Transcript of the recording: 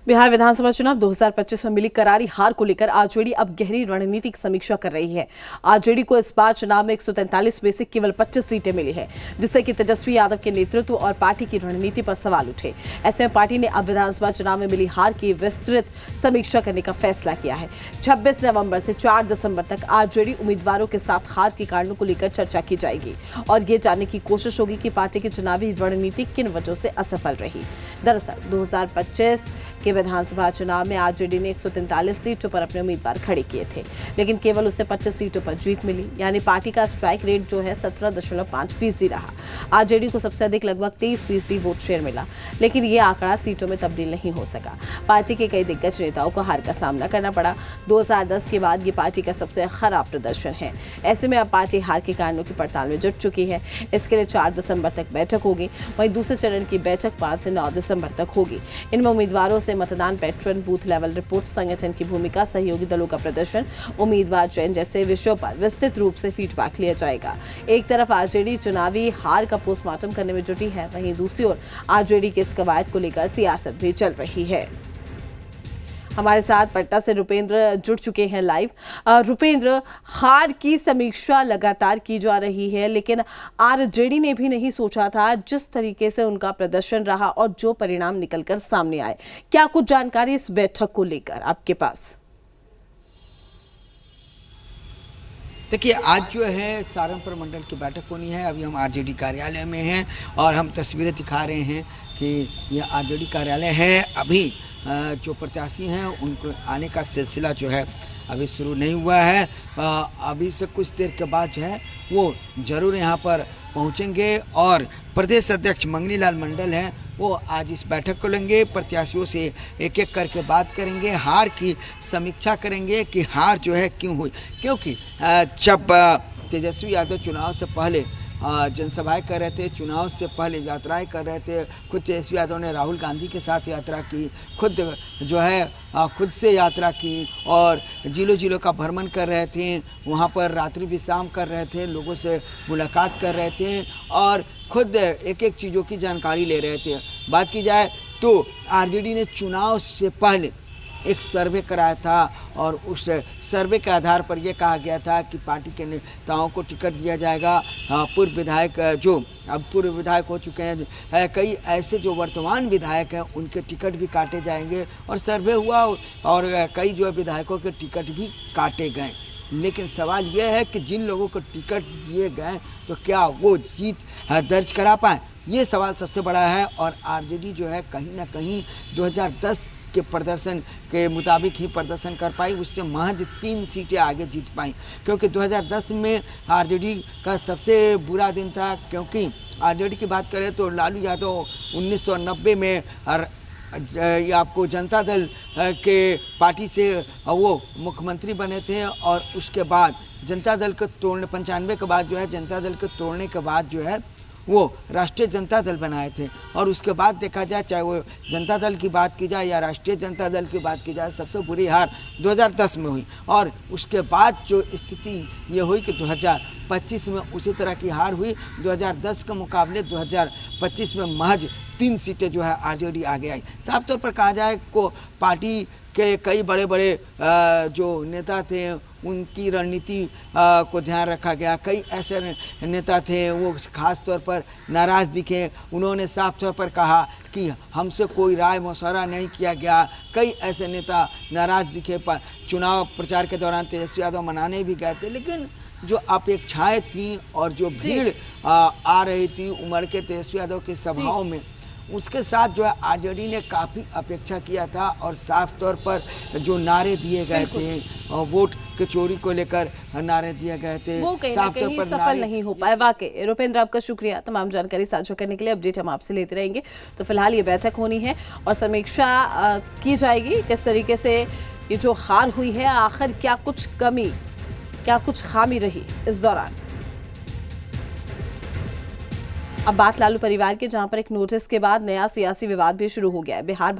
बिहार विधानसभा चुनाव 2025 में मिली करारी हार को लेकर आरजेडी अब गहरी रणनीतिक समीक्षा कर रही है। आरजेडी को इस बार चुनाव में 143 में से केवल 25 सीटें मिली है, जिससे कि तेजस्वी यादव के नेतृत्व और पार्टी की रणनीति पर सवाल उठे। ऐसे में पार्टी ने अब विधानसभा चुनाव में मिली हार की विस्तृत समीक्षा करने का फैसला किया है। 26 नवंबर से 4 दिसंबर तक आरजेडी उम्मीदवारों के साथ हार के कारणों को लेकर चर्चा की जाएगी और ये जानने की कोशिश होगी कि पार्टी की चुनावी रणनीति किन वजहों से असफल रही। दरअसल 2025 के विधानसभा चुनाव में आरजेडी ने 143 सीटों पर अपने उम्मीदवार खड़े किए थे, लेकिन केवल उसे 25 सीटों पर जीत मिली, यानी पार्टी का स्ट्राइक रेट जो है 17.5% रहा। आरजेडी को सबसे अधिक लगभग 23% वोट शेयर मिला, लेकिन ये आंकड़ा सीटों में तब्दील नहीं हो सका। पार्टी के कई दिग्गज नेताओं को हार का सामना करना पड़ा। 2010 के बाद ये पार्टी का सबसे खराब प्रदर्शन है। ऐसे में अब पार्टी हार के कारणों की पड़ताल में जुट चुकी है। इसके लिए 4 दिसंबर तक बैठक होगी। वहीं दूसरे चरण की बैठक 5 से 9 दिसंबर तक होगी। इनमें उम्मीदवारों से मतदान पैटर्न, बूथ लेवल रिपोर्ट, संगठन की भूमिका, सहयोगी दलों का प्रदर्शन, उम्मीदवार चयन जैसे विषयों पर विस्तृत रूप से फीडबैक लिया जाएगा। एक तरफ आरजेडी चुनावी हार का पोस्टमार्टम करने में जुटी है, वहीं दूसरी ओर आरजेडी की इस कवायद को लेकर सियासत भी चल रही है। हमारे साथ पटना से रुपेंद्र जुड़ चुके हैं लाइव। रुपेंद्र, हार की समीक्षा लगातार की जा रही है, लेकिन आरजेडी ने भी नहीं सोचा था जिस तरीके से उनका प्रदर्शन रहा और जो परिणाम निकलकर सामने आए। क्या कुछ जानकारी इस बैठक को लेकर आपके पास? देखिए, आज जो है सहारनपुर मंडल की बैठक होनी है। अभी हम आरजेडी कार्यालय में हैं और हम तस्वीरें दिखा रहे हैं कि यह आरजेडी कार्यालय है। अभी जो प्रत्याशी हैं उनको आने का सिलसिला जो है अभी शुरू नहीं हुआ है। अभी से कुछ देर के बाद जो है वो ज़रूर यहाँ पर पहुँचेंगे और प्रदेश अध्यक्ष मंगनी लाल मंडल हैं, वो आज इस बैठक को लेंगे। प्रत्याशियों से एक एक करके बात करेंगे, हार की समीक्षा करेंगे कि हार जो है क्यों हुई। क्योंकि जब तेजस्वी यादव चुनाव से पहले जनसभाएं कर रहे थे, चुनाव से पहले यात्राएं कर रहे थे, खुद तेजस्वी यादव ने राहुल गांधी के साथ यात्रा की, खुद जो है खुद से यात्रा की और जिलों का भ्रमण कर रहे थे, वहां पर रात्रि विश्राम कर रहे थे, लोगों से मुलाकात कर रहे थे और खुद एक एक चीज़ों की जानकारी ले रहे थे। बात की जाए तो आरजेडी ने चुनाव से पहले एक सर्वे कराया था और उस सर्वे के आधार पर यह कहा गया था कि पार्टी के नेताओं को टिकट दिया जाएगा। पूर्व विधायक जो अब पूर्व विधायक हो चुके हैं, कई ऐसे जो वर्तमान विधायक हैं उनके टिकट भी काटे जाएंगे और सर्वे हुआ और कई जो विधायकों के टिकट भी काटे गए। लेकिन सवाल यह है कि जिन लोगों को टिकट दिए गए तो क्या वो जीत दर्ज करा पाए, ये सवाल सबसे बड़ा है। और आरजेडी जो है कहीं ना कहीं 2010 के प्रदर्शन के मुताबिक ही प्रदर्शन कर पाई, उससे महज 3 सीटें आगे जीत पाई। क्योंकि 2010 में आरजेडी का सबसे बुरा दिन था, क्योंकि आरजेडी की बात करें तो लालू यादव 1990 में आपको जनता दल के पार्टी से वो मुख्यमंत्री बने थे और उसके बाद जनता दल को तोड़ने 95 के बाद जो है जनता दल को तोड़ने के बाद जो है वो राष्ट्रीय जनता दल बनाए थे। और उसके बाद देखा जाए, चाहे वो जनता दल की बात की जाए या राष्ट्रीय जनता दल की बात की जाए, सबसे बुरी हार 2010 में हुई और उसके बाद जो स्थिति ये हुई कि 2025 में उसी तरह की हार हुई। 2010 के मुकाबले 2025 में महज 3 सीटें जो है आरजेडी आगे आई। साफ तौर पर कहा जाए को पार्टी के कई बड़े बड़े जो नेता थे उनकी रणनीति को ध्यान रखा गया। कई ऐसे नेता थे वो खास तौर पर नाराज़ दिखे, उन्होंने साफ तौर पर कहा कि हमसे कोई राय मशवरा नहीं किया गया। कई ऐसे नेता नाराज़ दिखे। चुनाव प्रचार के दौरान तेजस्वी यादव मनाने भी गए थे, लेकिन जो अपेक्षाएं थी और जो भीड़ आ रही थी उमड़ के तेजस्वी यादव की सभाओं में, उसके साथ जो है आरजेडी ने काफ़ी अपेक्षा किया था और साफ तौर पर जो नारे दिए गए थे, वोट के चोरी को लेकर नारे दिए गए थे, वो कहीं ना कहीं सफल नहीं हो पाए। वाकई रुपेंद्र, आपका शुक्रिया तमाम जानकारी साझा करने के लिए। अपडेट हम आपसे लेते रहेंगे। तो फिलहाल ये बैठक होनी है और समीक्षा की जाएगी किस तरीके से ये जो हार हुई है, आखिर क्या कुछ कमी, क्या कुछ खामी रही इस दौरान। अब बात लालू परिवार की, जहां पर एक नोटिस के बाद नया सियासी विवाद भी शुरू हो गया है। बिहार